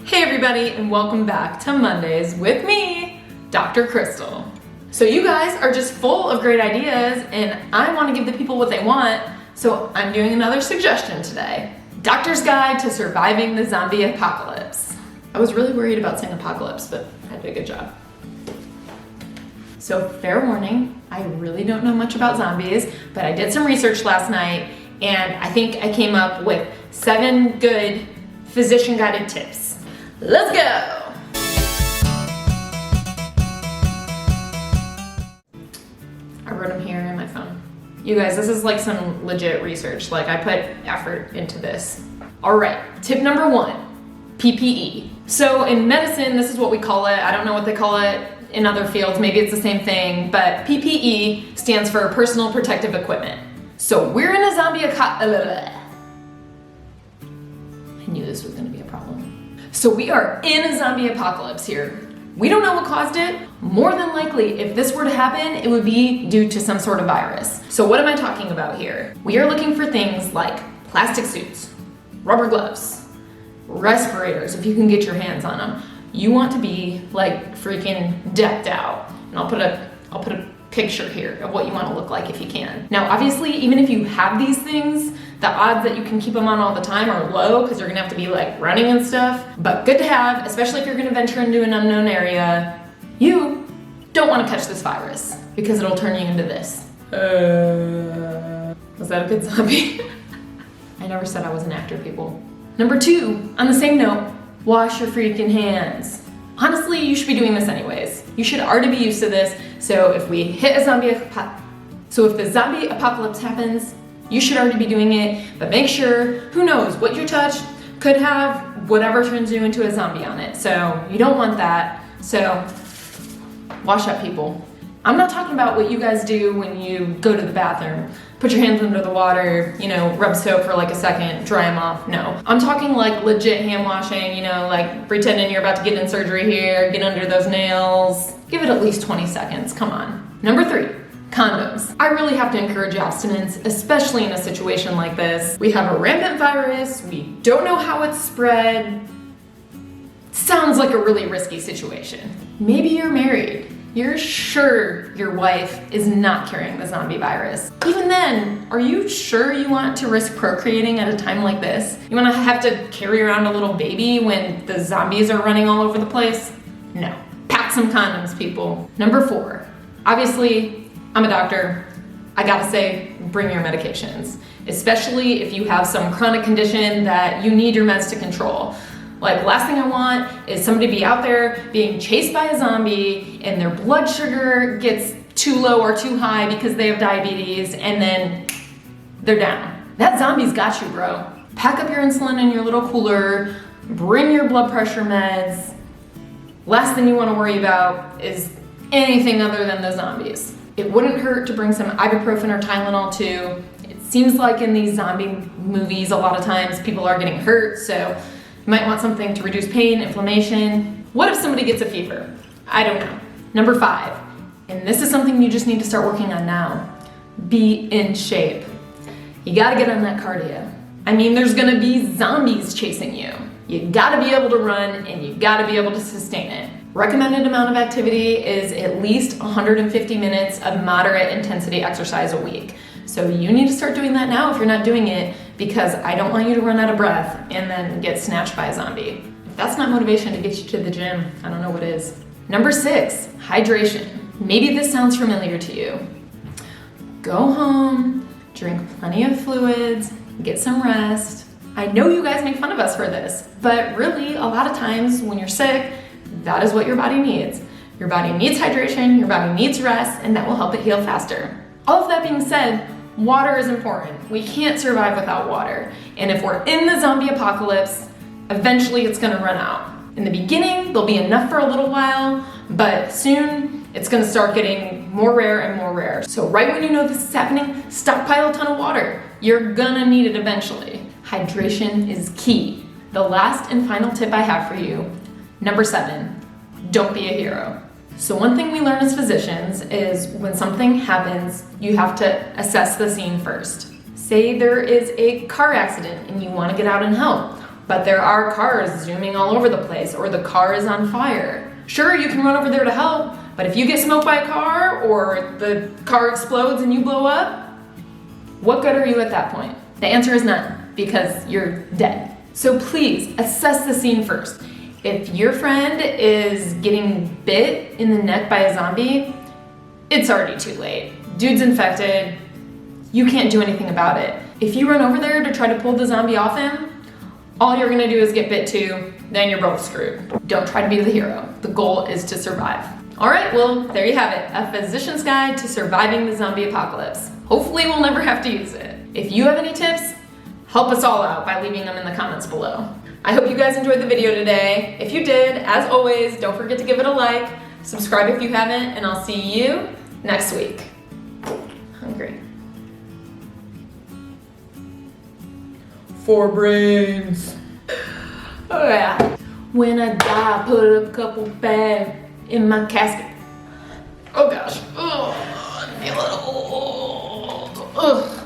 Hey everybody, and welcome back to Mondays with me, Dr. Crystal. So you guys are just full of great ideas, and I want to give the people what they want, so I'm doing another suggestion today. Doctor's Guide to Surviving the Zombie Apocalypse. I was really worried about saying apocalypse, but I did a good job. So fair warning, I really don't know much about zombies, but I did some research last night, and I think I came up with 7 good physician-guided tips. Let's go! I wrote them here in my phone. You guys, this is like some legit research. Like, I put effort into this. All right, tip number 1, PPE. So in medicine, this is what we call it. I don't know what they call it in other fields. Maybe it's the same thing, but PPE stands for personal protective equipment. So we're in a zombie I knew this was gonna be a problem. So we are in a zombie apocalypse here. We don't know what caused it. More than likely, if this were to happen, it would be due to some sort of virus. So what am I talking about here? We are looking for things like plastic suits, rubber gloves, respirators, if you can get your hands on them. You want to be like freaking decked out. And I'll put a picture here of what you want to look like if you can. Now, obviously, even if you have these things, the odds that you can keep them on all the time are low because you're gonna have to be like running and stuff, but good to have, especially if you're gonna venture into an unknown area. You don't want to catch this virus because it'll turn you into this. Was that a good zombie? I never said I was an actor, people. Number 2, on the same note, wash your freaking hands. Honestly, you should be doing this anyways. You should already be used to this, so if we hit a if the zombie apocalypse happens, you should already be doing it, but make sure, who knows, what you touch could have whatever turns you into a zombie on it. So you don't want that. So wash up, people. I'm not talking about what you guys do when you go to the bathroom. Put your hands under the water, rub soap for like a second, dry them off. No, I'm talking like legit hand washing, like pretending you're about to get in surgery here, get under those nails. Give it at least 20 seconds, come on. Number 3. Condoms. I really have to encourage abstinence, especially in a situation like this. We have a rampant virus, we don't know how it's spread. Sounds like a really risky situation. Maybe you're married. You're sure your wife is not carrying the zombie virus. Even then, are you sure you want to risk procreating at a time like this? You want to have to carry around a little baby when the zombies are running all over the place? No. Pack some condoms, people. Number 4, obviously, I'm a doctor. I gotta say, bring your medications, especially if you have some chronic condition that you need your meds to control. Like, last thing I want is somebody to be out there being chased by a zombie and their blood sugar gets too low or too high because they have diabetes and then they're down. That zombie's got you, bro. Pack up your insulin in your little cooler, bring your blood pressure meds. Last thing you want to worry about is anything other than the zombies. It wouldn't hurt to bring some ibuprofen or Tylenol too. It seems like in these zombie movies, a lot of times people are getting hurt, so you might want something to reduce pain, inflammation. What if somebody gets a fever? I don't know. Number 5, and this is something you just need to start working on now. Be in shape. You gotta get on that cardio. I mean, there's gonna be zombies chasing you. You gotta be able to run and you gotta be able to sustain it. Recommended amount of activity is at least 150 minutes of moderate intensity exercise a week. So you need to start doing that now if you're not doing it, because I don't want you to run out of breath and then get snatched by a zombie. If that's not motivation to get you to the gym, I don't know what is. Number 6, hydration. Maybe this sounds familiar to you. Go home, drink plenty of fluids, get some rest. I know you guys make fun of us for this, but really a lot of times when you're sick, that is what your body needs. Your body needs hydration, your body needs rest, and that will help it heal faster. All of that being said, water is important. We can't survive without water. And if we're in the zombie apocalypse, eventually it's gonna run out. In the beginning, there'll be enough for a little while, but soon it's gonna start getting more rare and more rare. So right when you know this is happening, stockpile a ton of water. You're gonna need it eventually. Hydration is key. The last and final tip I have for you, number 7, don't be a hero. So one thing we learn as physicians is when something happens, you have to assess the scene first. Say there is a car accident and you want to get out and help. but there are cars zooming all over the place, or the car is on fire. Sure, you can run over there to help, but if you get smoked by a car, or the car explodes and you blow up, what good are you at that point? The answer is none, because you're dead. So please, assess the scene first. If your friend is getting bit in the neck by a zombie, it's already too late. Dude's infected, you can't do anything about it. If you run over there to try to pull the zombie off him, all you're gonna do is get bit too, then you're both screwed. Don't try to be the hero. The goal is to survive. All right, well, there you have it. A physician's guide to surviving the zombie apocalypse. Hopefully we'll never have to use it. If you have any tips, help us all out by leaving them in the comments below. I hope you guys enjoyed the video today. If you did, as always, don't forget to give it a like, subscribe if you haven't, and I'll see you next week. Hungry. 4 brains. Oh yeah. When I die, put a couple bags in my casket. Oh gosh. Oh, I feel it. Oh.